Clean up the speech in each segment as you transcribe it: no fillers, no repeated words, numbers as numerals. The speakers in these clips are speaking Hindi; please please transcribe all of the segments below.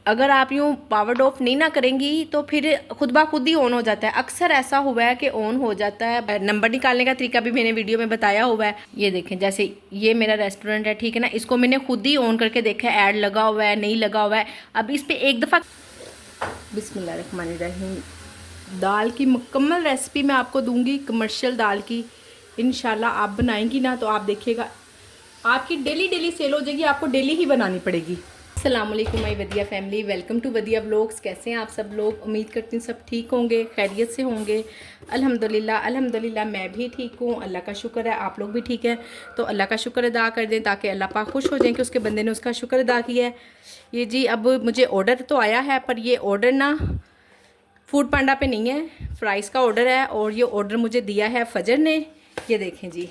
अगर आप यूँ पावर ऑफ नहीं ना करेंगी तो फिर खुद ब खुद ही ऑन हो जाता है। अक्सर ऐसा हुआ है कि ऑन हो जाता है। नंबर निकालने का तरीका भी मैंने वीडियो में बताया हुआ है। ये देखें, जैसे ये मेरा रेस्टोरेंट है, ठीक है ना, इसको मैंने खुद ही ऑन करके देखा है, ऐड लगा हुआ है नहीं लगा हुआ है। अब इस पर एक दफ़ा बिस्मिल्लाहिर्रहमानिर्रहीम, दाल की मुकम्मल रेसिपी मैं आपको दूंगी, कमर्शियल दाल की। इंशाल्लाह आप बनाएंगी ना तो आप देखिएगा आपकी डेली डेली सेल हो जाएगी, आपको डेली ही बनानी पड़ेगी। अस्सलाम वालेकुम my Wadiya family, welcome to Wadiya vlogs. कैसे हैं आप सब लोग? उम्मीद करती हूँ सब ठीक होंगे, खैरियत से होंगे। अल्हम्दुलिल्लाह अल्हम्दुलिल्लाह मैं भी ठीक हूँ, अल्लाह का शुक्र है। आप लोग भी ठीक हैं तो अल्लाह का शुक्र अदा कर दें ताकि अल्लाह पाक खुश हो जाएं कि उसके बंदे ने उसका शुक्र अदा किया है। ये जी, अब मुझे ऑर्डर तो आया है, पर ये ऑर्डर ना फूड पांडा पे नहीं है, फ्राइज़ का ऑर्डर है। और ये ऑर्डर मुझे दिया है फजर ने। ये देखें जी,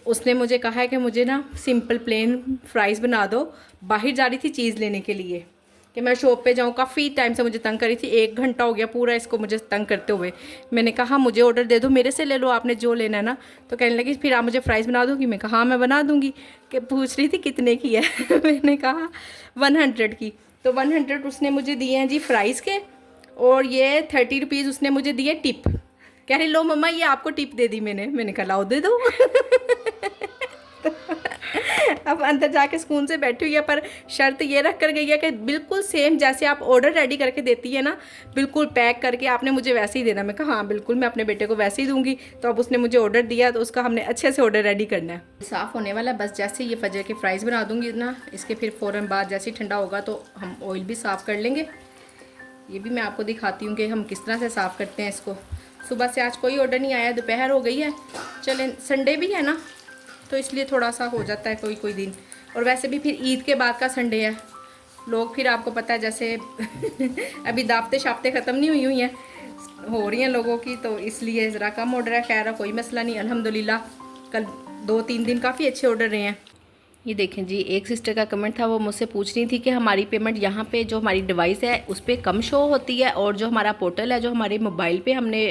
उसने मुझे कहा है कि मुझे ना सिंपल प्लेन फ्राइज़ बना दो। बाहर जा रही थी चीज़ लेने के लिए कि मैं शॉप पे जाऊँ, काफ़ी टाइम से मुझे तंग करी थी, 1 घंटा हो गया पूरा इसको मुझे तंग करते हुए। मैंने कहा मुझे ऑर्डर दे दो, मेरे से ले लो आपने जो लेना है ना। तो कहने लगी फिर आप मुझे फ्राइज़ बना दोगी? मैं कहा हाँ मैं बना दूँगी। कि पूछ रही थी कितने की है मैंने कहा 100 की। तो 100 उसने मुझे दिए हैं जी फ्राइज़ के, और ये 30 रुपीज़ उसने मुझे दिए टिप। कह रही लो मम्मा ये आपको टिप दे दी मैंने कहा लाओ दे दो अब अंदर जाके सुकून से बैठी हुई है, पर शर्त ये रख कर गई है कि बिल्कुल सेम जैसे आप ऑर्डर रेडी करके देती है ना, बिल्कुल पैक करके आपने मुझे वैसे ही देना। मैं कहा हाँ बिल्कुल मैं अपने बेटे को वैसे ही दूंगी। तो अब उसने मुझे ऑर्डर दिया तो उसका हमने अच्छे से ऑर्डर रेडी करना है। साफ़ होने वाला है, बस जैसे ये फजर के फ्राइज़ बना दूंगी ना, इसके फिर फ़ौरन बाद जैसे ही ठंडा होगा तो हम ऑयल भी साफ़ कर लेंगे। ये भी मैं आपको दिखाती हूँ कि हम किस तरह से साफ़ करते हैं इसको। सुबह से आज कोई ऑर्डर नहीं आया, दोपहर हो गई है। चलें, संडे भी है ना तो इसलिए थोड़ा सा हो जाता है कोई कोई दिन। और वैसे भी फिर ईद के बाद का संडे है, लोग फिर आपको पता है जैसे अभी दावतें शाफ्तें ख़त्म नहीं हुई हैं, हो रही हैं लोगों की, तो इसलिए ज़रा कम ऑर्डर है। खैर कोई मसला नहीं, अल्हम्दुलिल्लाह कल 2-3 दिन काफ़ी अच्छे ऑर्डर रहे हैं। ये देखें जी, एक सिस्टर का कमेंट था, वो मुझसे पूछ रही थी कि हमारी पेमेंट यहाँ पे जो हमारी डिवाइस है उस पर कम शो होती है, और जो हमारा पोर्टल है जो हमारे मोबाइल पे हमने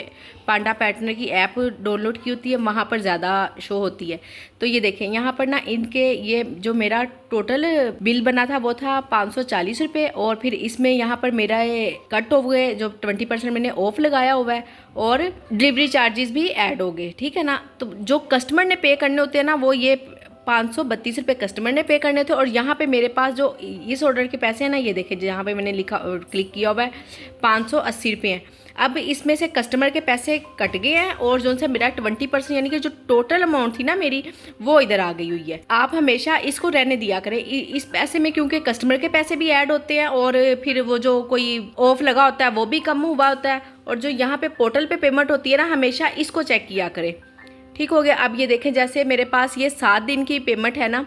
पांडा पैटर्न की ऐप डाउनलोड की होती है वहाँ पर ज़्यादा शो होती है। तो ये देखें यहाँ पर ना इनके ये जो मेरा टोटल बिल बना था वो था 540 रुपये, और फिर इसमें यहाँ पर मेरा ये कट हो गए, जो 20% मैंने ऑफ लगाया हुआ है, और डिलीवरी चार्जेस भी ऐड हो गए, ठीक है ना। तो जो कस्टमर ने पे करने होते हैं ना वो ये 532 रुपये कस्टमर ने पे करने थे, और यहाँ पे मेरे पास जो इस ऑर्डर के पैसे हैं ना, ये देखें यहाँ पे मैंने लिखा क्लिक किया हुआ है 580 रुपये हैं। अब इसमें से कस्टमर के पैसे कट गए हैं, और जो से मेरा 20% यानी कि जो टोटल अमाउंट थी ना मेरी वो इधर आ गई हुई है। आप हमेशा इसको रहने दिया करें इस पैसे में, क्योंकि कस्टमर के पैसे भी ऐड होते हैं, और फिर वो जो कोई ऑफ लगा होता है वो भी कम हुआ होता है, और जो यहाँ पे पोर्टल पे पेमेंट होती है ना हमेशा इसको चेक किया करें। ठीक हो गया। अब ये देखें जैसे मेरे पास ये 7 दिन की पेमेंट है ना,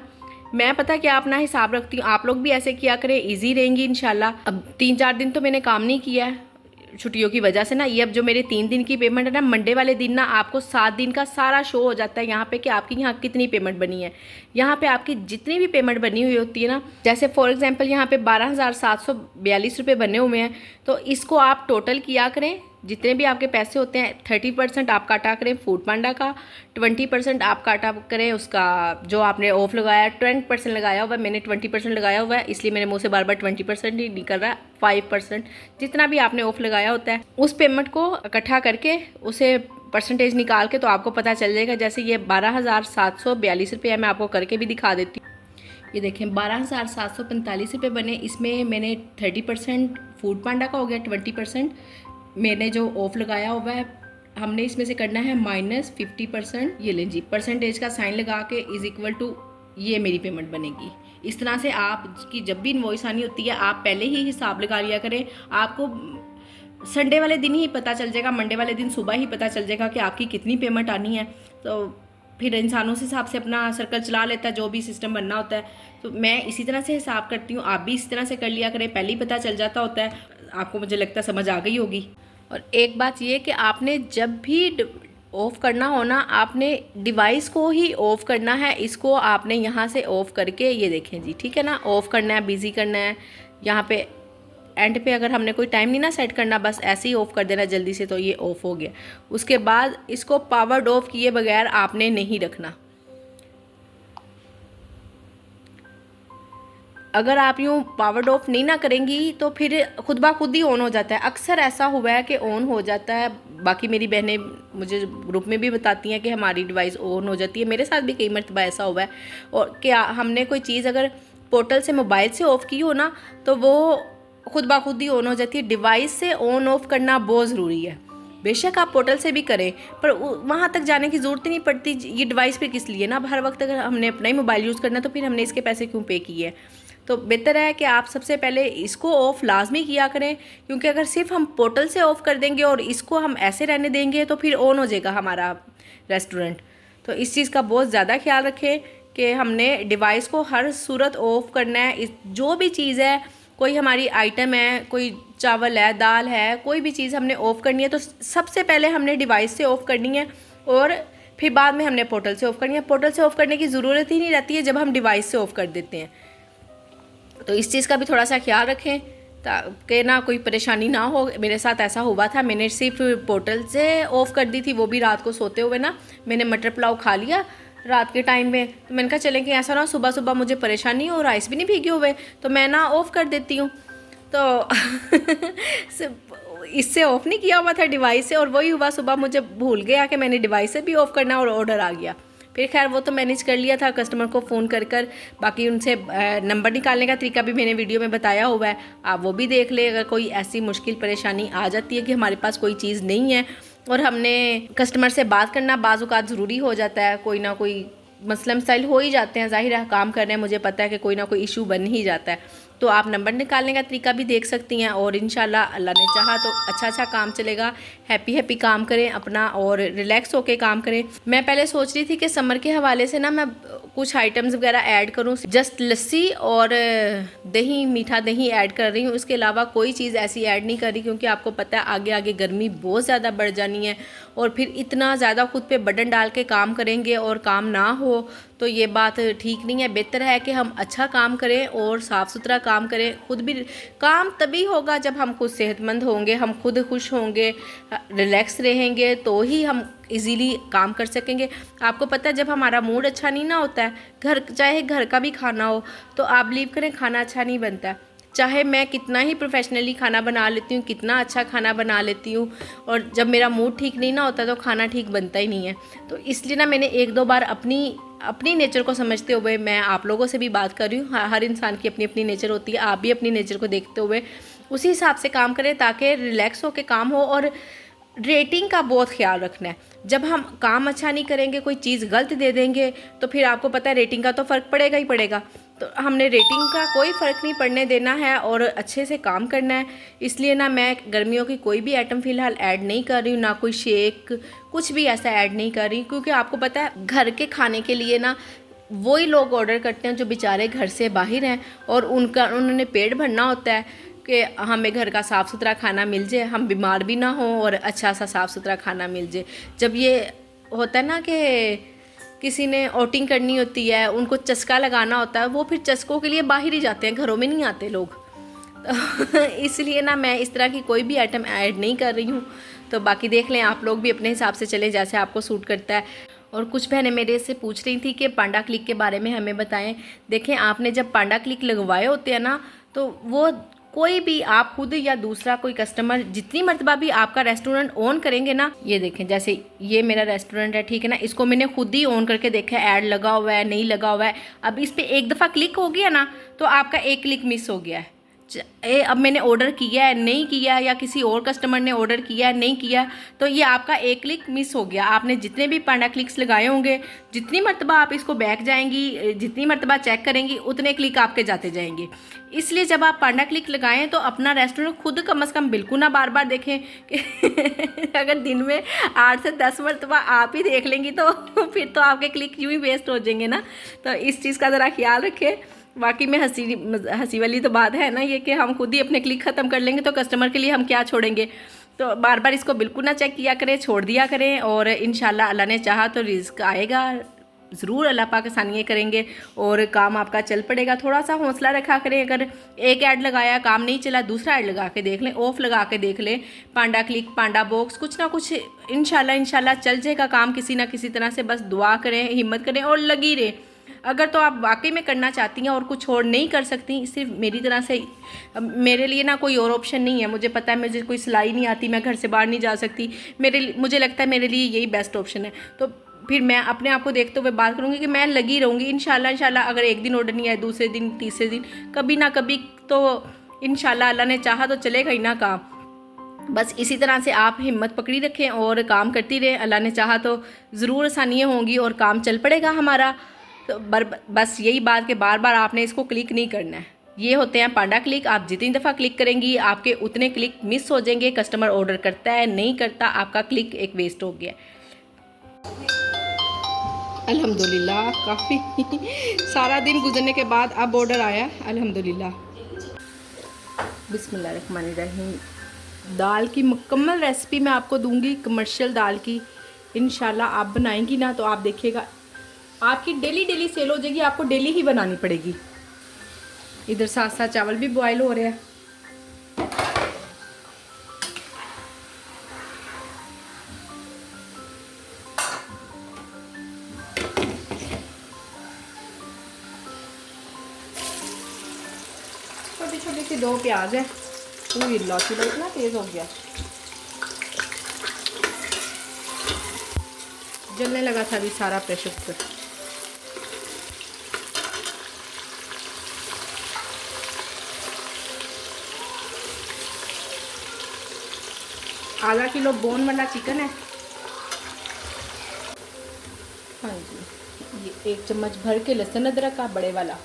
मैं पता क्या अपना हिसाब रखती हूँ, आप लोग भी ऐसे किया करें, इजी रहेंगी इंशाल्लाह। अब 3-4 दिन तो मैंने काम नहीं किया है छुट्टियों की वजह से ना। ये अब जो मेरे 3 दिन की पेमेंट है ना, मंडे वाले दिन ना आपको 7 दिन का सारा शो हो जाता है यहाँ पे कि आपकी यहाँ कितनी पेमेंट बनी है। यहाँ पे आपकी जितनी भी पेमेंट बनी हुई होती है ना, जैसे फॉर एग्जांपल यहाँ पे 12,742 रुपये बने हुए हैं, तो इसको आप टोटल किया करें। जितने भी आपके पैसे होते हैं 30% आप काटा करें फूड पांडा का, 20% आप काटा करें उसका जो आपने ऑफ लगाया, 20% लगाया हुआ है। मैंने 20% लगाया हुआ है, इसलिए मेरे मुंह से बार बार 20% ही निकल रहा है। 5% जितना भी आपने ऑफ लगाया होता है उस पेमेंट को इकट्ठा करके उसे परसेंटेज निकाल के तो आपको पता चल जाएगा। जैसे ये 12,742 रुपये है, मैं आपको करके भी दिखा देती हूँ। ये देखें 12,745 रुपये बने, इसमें मैंने 30% फूड पांडा का हो गया, 20% मैंने जो ऑफ लगाया हुआ है हमने इसमें से करना है -50%। ये लें जी, परसेंटेज का साइन लगा के इज इक्वल टू ये मेरी पेमेंट बनेगी। इस तरह से आपकी जब भी इनवॉइस आनी होती है आप पहले ही हिसाब लगा लिया करें। आपको संडे वाले दिन ही पता चल जाएगा, मंडे वाले दिन सुबह ही पता चल जाएगा कि आपकी कितनी पेमेंट आनी है। तो फिर इंसान उस हिसाब से अपना सर्कल चला लेता है, जो भी सिस्टम बनना होता है। तो मैं इसी तरह से हिसाब करती हूँ, आप भी इसी तरह से कर लिया करें, पहले ही पता चल जाता होता है। आपको मुझे लगता है समझ आ गई होगी। और एक बात ये कि आपने जब भी ऑफ़ करना हो ना, आपने डिवाइस को ही ऑफ़ करना है। इसको आपने यहाँ से ऑफ़ करके ये देखें जी, ठीक है ना, ऑफ़ करना है, बिज़ी करना है। यहाँ पे एंड पे अगर हमने कोई टाइम नहीं ना सेट करना, बस ऐसे ही ऑफ़ कर देना जल्दी से, तो ये ऑफ़ हो गया। उसके बाद इसको पावर्ड ऑफ किए बगैर आपने नहीं रखना। अगर आप यूँ पावर ऑफ नहीं ना करेंगी तो फिर खुद ब खुद ही ऑन हो जाता है। अक्सर ऐसा हुआ है कि ऑन हो जाता है। बाकी मेरी बहनें मुझे ग्रुप में भी बताती हैं कि हमारी डिवाइस ऑन हो जाती है। मेरे साथ भी कई मरतबा ऐसा हुआ है। और क्या हमने कोई चीज़ अगर पोर्टल से मोबाइल से ऑफ़ की हो ना तो वो खुद ब खुद ही ऑन हो जाती है। डिवाइस से ऑन ऑफ़ करना बहुत ज़रूरी है। बेशक आप पोर्टल से भी करें पर वहाँ तक जाने की ज़रूरत ही नहीं पड़ती। ये डिवाइस पे किस लिए ना, हर वक्त अगर हमने अपना ही मोबाइल यूज़ करना तो फिर हमने इसके पैसे क्यों पे किए। तो बेहतर है कि आप सबसे पहले इसको ऑफ़ लाजमी किया करें, क्योंकि अगर सिर्फ हम पोर्टल से ऑफ़ कर देंगे और इसको हम ऐसे रहने देंगे तो फिर ऑन हो जाएगा हमारा रेस्टोरेंट। तो इस चीज़ का बहुत ज़्यादा ख्याल रखें कि हमने डिवाइस को हर सूरत ऑफ़ करना है। जो भी चीज़ है, कोई हमारी आइटम है, कोई चावल है, दाल है, कोई भी चीज़ हमने ऑफ़ करनी है तो सबसे पहले हमने डिवाइस से ऑफ़ करनी है और फिर बाद में हमने पोर्टल से ऑफ़ करनी है। पोर्टल से ऑफ़ करने की ज़रूरत ही नहीं रहती है जब हम डिवाइस से ऑफ़ कर देते हैं। तो इस चीज़ का भी थोड़ा सा ख्याल रखें ताकि ना कोई परेशानी ना हो। मेरे साथ ऐसा हुआ था, मैंने सिर्फ पोर्टल से ऑफ़ कर दी थी, वो भी रात को सोते हुए ना। मैंने मटर पुलाव खा लिया रात के टाइम में, तो मैंने कहा चलें कि ऐसा ना सुबह सुबह मुझे परेशानी हो, राइस भी नहीं भीगे हुए तो मैं ना ऑफ़ कर देती हूँ। तो इससे ऑफ़ नहीं किया हुआ था डिवाइस से, और वही हुआ सुबह मुझे भूल गया कि मैंने डिवाइस से भी ऑफ़ करना और ऑर्डर आ गया। फिर खैर वो तो मैनेज कर लिया था कस्टमर को फ़ोन कर बाकी उनसे नंबर निकालने का तरीका भी मैंने वीडियो में बताया हुआ है, आप वो भी देख ले। अगर कोई ऐसी मुश्किल परेशानी आ जाती है कि हमारे पास कोई चीज़ नहीं है और हमने कस्टमर से बात करना बाज़ औक़ात ज़रूरी हो जाता है, कोई ना कोई मसला मसाइल हो ही जाते हैं, ज़ाहिर है काम कर रहे हैं, मुझे पता है कि कोई ना कोई इशू बन ही जाता है। तो आप नंबर निकालने का तरीका भी देख सकती हैं और इंशाल्लाह अल्लाह ने चाहा तो अच्छा काम चलेगा। हैप्पी काम करें अपना और रिलैक्स होके काम करें। मैं पहले सोच रही थी कि समर के हवाले से ना मैं कुछ आइटम्स वगैरह ऐड करूं, जस्ट लस्सी और दही, मीठा दही ऐड कर रही हूं। इसके अलावा कोई चीज़ ऐसी ऐड नहीं कर रही, क्योंकि आपको पता है आगे आगे गर्मी बहुत ज़्यादा बढ़ जानी है और फिर इतना ज़्यादा खुद पे बर्डन डाल के काम करेंगे और काम ना हो तो ये बात ठीक नहीं है। बेहतर है कि हम अच्छा काम करें और साफ़ सुथरा काम करें। खुद भी काम तभी होगा जब हम खुद सेहतमंद होंगे, हम खुद खुश होंगे, रिलैक्स रहेंगे, तो ही हम इजीली काम कर सकेंगे। आपको पता है जब हमारा मूड अच्छा नहीं ना होता है, चाहे घर का भी खाना हो तो आप बिलीव करें खाना अच्छा नहीं बनता है। चाहे मैं कितना ही प्रोफेशनली खाना बना लेती हूँ, कितना अच्छा खाना बना लेती हूँ, और जब मेरा मूड ठीक नहीं ना होता तो खाना ठीक बनता ही नहीं है। तो इसलिए ना मैंने एक दो बार अपनी नेचर को समझते हुए मैं आप लोगों से भी बात कर रही हूँ। हर इंसान की अपनी अपनी नेचर होती है, आप भी अपनी नेचर को देखते हुए उसी हिसाब से काम करें ताकि रिलैक्स होकर काम हो। और रेटिंग का बहुत ख्याल रखना है। जब हम काम अच्छा नहीं करेंगे, कोई चीज़ गलत दे देंगे तो फिर आपको पता है रेटिंग का तो फ़र्क पड़ेगा ही पड़ेगा। तो हमने रेटिंग का कोई फ़र्क नहीं पड़ने देना है और अच्छे से काम करना है। इसलिए ना मैं गर्मियों की कोई भी आइटम फ़िलहाल ऐड नहीं कर रही हूँ, ना कोई शेक कुछ भी ऐसा ऐड नहीं कर रही, क्योंकि आपको पता है घर के खाने के लिए ना वही लोग ऑर्डर करते हैं जो बेचारे घर से बाहर हैं और उन्होंने पेट भरना होता है कि हमें घर का साफ़ सुथरा खाना मिल जाए, हम बीमार भी ना हों और अच्छा सा साफ़ सुथरा खाना मिल जाए। जब ये होता है ना कि किसी ने आउटिंग करनी होती है, उनको चस्का लगाना होता है, वो फिर चस्कों के लिए बाहर ही जाते हैं, घरों में नहीं आते लोग। तो इसलिए ना मैं इस तरह की कोई भी आइटम ऐड नहीं कर रही हूँ। तो बाकी देख लें, आप लोग भी अपने हिसाब से चलें जैसे आपको सूट करता है। और कुछ बहनें मेरे से पूछ रही थी कि पांडा क्लिक के बारे में हमें बताएं। देखें, आपने जब पांडा क्लिक लगवाए होते हैं ना, तो वो कोई भी आप खुद या दूसरा कोई कस्टमर जितनी मर्तबा भी आपका रेस्टोरेंट ऑन करेंगे ना, ये देखें जैसे ये मेरा रेस्टोरेंट है, ठीक है ना, इसको मैंने खुद ही ऑन करके देखा है, ऐड लगा हुआ है नहीं लगा हुआ है। अब इस पर एक दफ़ा क्लिक हो गया ना तो आपका एक क्लिक मिस हो गया है। अब मैंने ऑर्डर किया है नहीं किया, या किसी और कस्टमर ने ऑर्डर किया है नहीं किया, तो ये आपका एक क्लिक मिस हो गया। आपने जितने भी पांडा क्लिक्स लगाए होंगे, जितनी मर्तबा आप इसको बैक जाएंगी, जितनी मर्तबा चेक करेंगी, उतने क्लिक आपके जाते जाएंगे। इसलिए जब आप पांडा क्लिक लगाएं तो अपना रेस्टोरेंट खुद कम से कम बिल्कुल ना बार बार देखें कि अगर दिन में 8 से 10 मरतबा आप ही देख लेंगी तो फिर तो आपके क्लिक यूँ ही वेस्ट हो जाएंगे ना। तो इस चीज़ का ज़रा ख्याल रखें। वाकई में हंसी वाली तो बात है ना ये, कि हम खुद ही अपने क्लिक ख़त्म कर लेंगे तो कस्टमर के लिए हम क्या छोड़ेंगे। तो बार बार इसको बिल्कुल ना चेक किया करें, छोड़ दिया करें, और इंशाल्लाह अल्लाह ने चाहा तो रिज़्क आएगा ज़रूर, अल्लाह पाक आसानियाँ करेंगे और काम आपका चल पड़ेगा। थोड़ा सा हौसला रखा करें। अगर एक ऐड लगाया काम नहीं चला, दूसरा ऐड लगा के देख लें, ऑफ लगा के देख लें, पांडा क्लिक, पांडा बॉक्स, कुछ ना कुछ इंशाल्लाह चल जाएगा काम किसी ना किसी तरह से। बस दुआ करें, हिम्मत करें और लगी रहे। अगर तो आप वाकई में करना चाहती हैं और कुछ और नहीं कर सकती, सिर्फ मेरी तरह से, मेरे लिए ना कोई और ऑप्शन नहीं है। मुझे पता है मुझे कोई सिलाई नहीं आती, मैं घर से बाहर नहीं जा सकती, मुझे लगता है मेरे लिए यही बेस्ट ऑप्शन है। तो फिर मैं अपने आप को देखते हुए बात करूँगी कि मैं लगी रहूँगी इंशाल्लाह। अगर एक दिन ऑर्डर नहीं आए, दूसरे दिन, तीसरे दिन, कभी ना कभी तो इंशाल्लाह अल्लाह ने चाहा तो चलेगा ही ना काम। बस इसी तरह से आप हिम्मत पकड़ी रखें और काम करती रहें। अल्लाह ने चाहा तो ज़रूर आसानियाँ होंगी और काम चल पड़ेगा हमारा। तो बस यही बात कि बार बार आपने इसको क्लिक नहीं करना है। ये होते हैं पांडा क्लिक। आप जितनी दफ़ा क्लिक करेंगी आपके उतने क्लिक मिस हो जाएंगे। कस्टमर ऑर्डर करता है, नहीं करता, आपका क्लिक एक वेस्ट हो गया। अल्हम्दुलिल्लाह काफ़ी सारा दिन गुजरने के बाद अब ऑर्डर आया अल्हम्दुलिल्लाह। बिस्मिल्लाहिर्रहमानिर्रहीम। दाल की मुकम्मल रेसिपी मैं आपको दूंगी, कमर्शियल दाल की। इंशाल्लाह आप बनाएंगी ना तो आप देखिएगा आपकी डेली सेल हो जाएगी, आपको डेली ही बनानी पड़ेगी। इधर साथ साथ चावल भी बॉयल हो रहे हैं। छोटी छोटी सी 2 प्याज है। लौकी लो इतना तेज हो गया, जलने लगा था अभी सारा प्रेशर कुकर। आधा किलो बोन वाला चिकन है। हाँ जी, ये 1 चम्मच भर के लहसुन अदरक का बड़े वाला।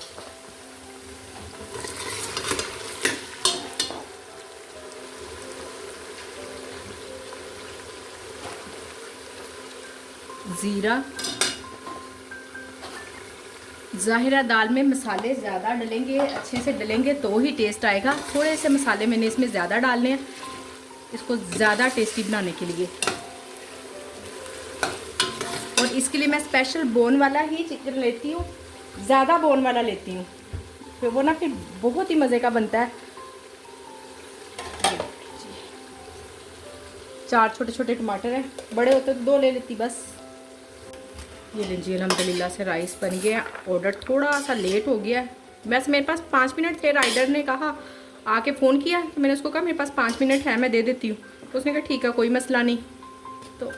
ज़ीरा। ज़ाहिरा दाल में मसाले ज़्यादा डलेंगे, अच्छे से डलेंगे तो ही टेस्ट आएगा। थोड़े से मसाले मैंने इसमें ज़्यादा डालने हैं इसको ज़्यादा टेस्टी बनाने के लिए। और इसके लिए मैं स्पेशल बोन वाला ही चिकन लेती हूँ, ज़्यादा बोन वाला लेती हूँ, फिर वो ना फिर बहुत ही मज़े का बनता है। 4 छोटे छोटे टमाटर हैं, बड़े होते तो 2 ले लेती बस। ये लीजिए अल्हम्दुलिल्लाह से राइस बन गया। ऑर्डर थोड़ा सा लेट हो गया, वैसे मेरे पास 5 मिनट थे। राइडर ने कहा, आके फ़ोन किया तो मैंने उसको कहा मेरे पास 5 मिनट है, मैं दे देती हूँ। तो उसने कहा ठीक है, कोई मसला नहीं। तो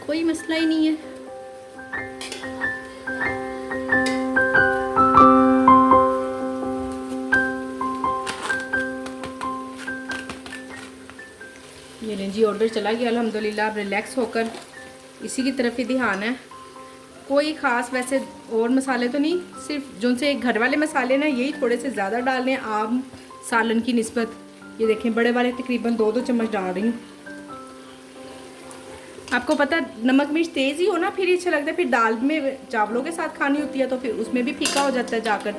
कोई मसला ही नहीं है। ये लीजिए ऑर्डर चला गया अल्हम्दुलिल्लाह। अब रिलैक्स होकर इसी की तरफ ही ध्यान है। कोई ख़ास वैसे और मसाले तो नहीं, सिर्फ जो से घर वाले मसाले ना यही थोड़े से ज़्यादा डालने हैं आम सालन की निस्बत। ये देखें बड़े वाले तकरीबन 2-2 चम्मच डाल रही हूँ। आपको पता है नमक मिर्च तेज़ ही हो ना फिर अच्छा लगता है। फिर दाल में चावलों के साथ खानी होती है तो फिर उसमें भी फीका हो जाता है जाकर।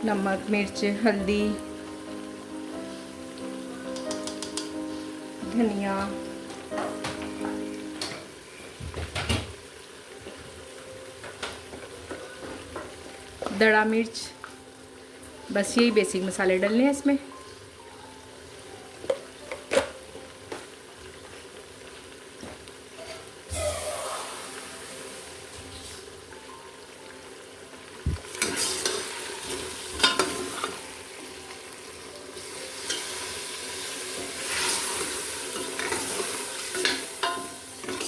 नमक मिर्च हल्दी धनिया, दड़ा मिर्च, बस यही बेसिक मसाले डालने हैं इसमें।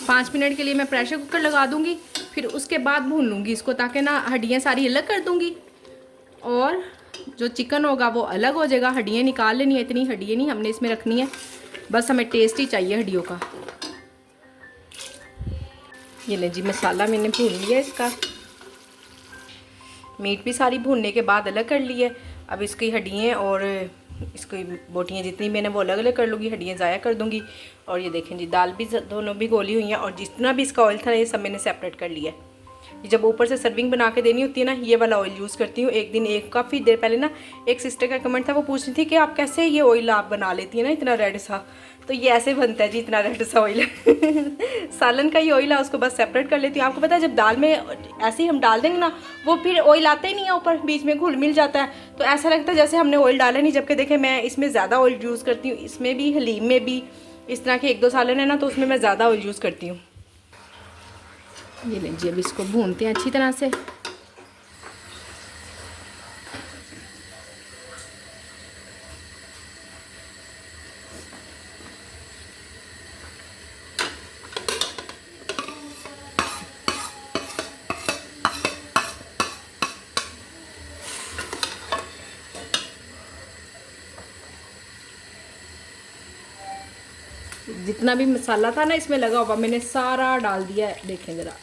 पाँच मिनट के लिए मैं प्रेशर कुकर लगा दूंगी, फिर उसके बाद भून लूँगी इसको, ताकि ना हड्डियाँ सारी अलग कर दूँगी और जो चिकन होगा वो अलग हो जाएगा। हड्डियाँ निकाल लेनी है, इतनी हड्डियाँ नहीं हमने इसमें रखनी है, बस हमें टेस्ट ही चाहिए हड्डियों का। ये ले जी मसाला मैंने भून लिया इसका। मीट भी सारी भूनने के बाद अलग कर ली है। अब इसकी हड्डियाँ और इसकी बोटियाँ जितनी मैंने वो अलग अलग कर लूँगी, हड्डियाँ ज़ाया कर दूँगी। और ये देखें जी दाल भी दोनों भी गोली हुई हैं और जितना भी इसका ऑयल था ये सब मैंने सेपरेट कर लिया है। जब ऊपर से सर्विंग बना के देनी होती है ना, ये वाला ऑयल यूज़ करती हूँ। एक दिन काफ़ी देर पहले ना एक सिस्टर का कमेंट था, वो पूछ रही थी कि आप कैसे ये ऑयल आप बना लेती हैं ना इतना रेड सा। तो ये ऐसे बनता है जी, इतना रेड सा ऑयल सालन का ही ऑयल है, उसको बस सेपरेट कर लेती हूँ। आपको पता है जब दाल में ऐसे ही हम डाल देंगे ना, वो फिर ऑयल आता ही नहीं है ऊपर, बीच में घुल मिल जाता है, तो ऐसा लगता है जैसे हमने ऑयल डाला नहीं। जबकि देखें मैं इसमें ज़्यादा ऑयल यूज़ करती हूँ, इसमें भी हलीम में भी। इस तरह के 1-2 सालन है ना तो उसमें मैं ज़्यादा ऑयल यूज़ करती हूँ। ये लीजिए, अब इसको भूनते हैं अच्छी तरह से। जितना भी मसाला था ना इसमें लगा हुआ, मैंने सारा डाल दिया है। देखें ज़रा,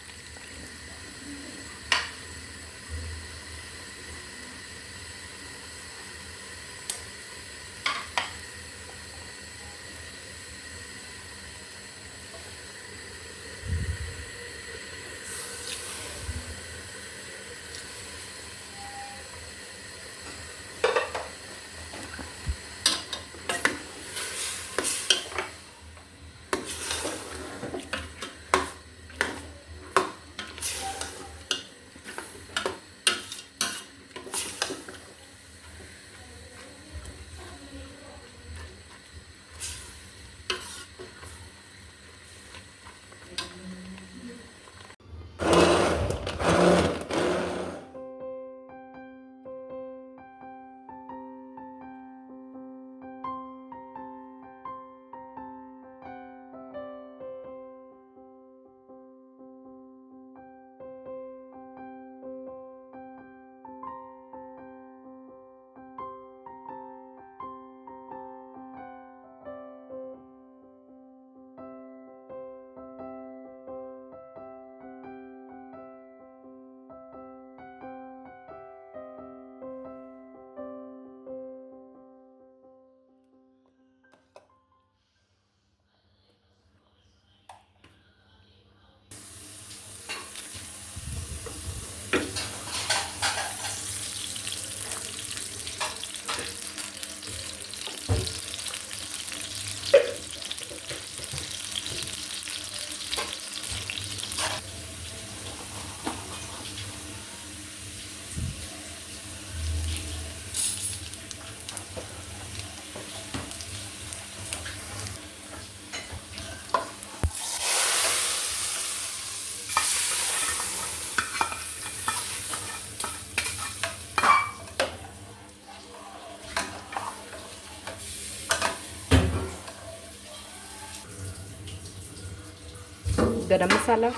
गरम मसाला,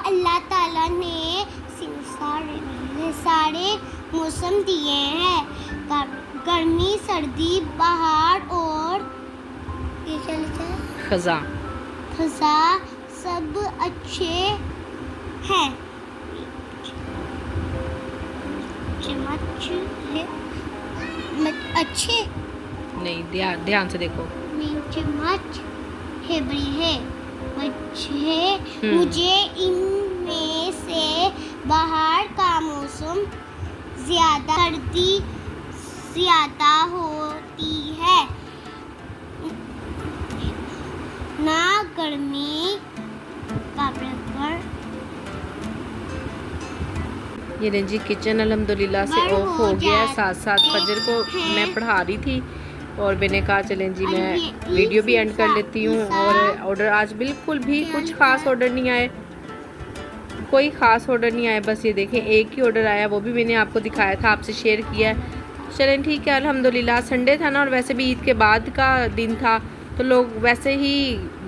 अल्लाह ताला ने सारे मौसम दिए हैं, गर्मी, सर्दी, बहार और खज़ा सब अच्छे हैं। अच्छे नहीं, ध्यान से देखो, मुझे इनमें से बाहर का मौसम सर्दी ज़्यादा होती है, ना गर्मी का बराबर। ये जी किचन अल्हम्दुलिल्लाह से ऑफ हो गया। साथ साथ फजर को मैं पढ़ा रही थी और मैंने कहा चलें जी मैं वीडियो भी एंड कर लेती हूँ। और ऑर्डर आज बिल्कुल भी कुछ ख़ास ऑर्डर नहीं आए, कोई ख़ास ऑर्डर नहीं आया। बस ये देखें एक ही ऑर्डर आया, वो भी मैंने आपको दिखाया था, आपसे शेयर किया है। चलें ठीक है, अल्हम्दुलिल्लाह। संडे था ना, और वैसे भी ईद के बाद का दिन था, तो लोग वैसे ही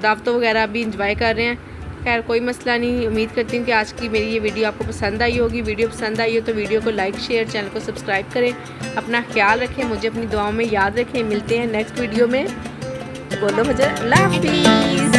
दावतों वगैरह भी इंजॉय कर रहे हैं। खैर कोई मसला नहीं। उम्मीद करती हूँ कि आज की मेरी ये वीडियो आपको पसंद आई होगी। वीडियो पसंद आई हो तो वीडियो को लाइक शेयर, चैनल को सब्सक्राइब करें। अपना ख्याल रखें, मुझे अपनी दुआओं में याद रखें। मिलते हैं नेक्स्ट वीडियो में। बोलो मुझे अल्लाह हाफिज़।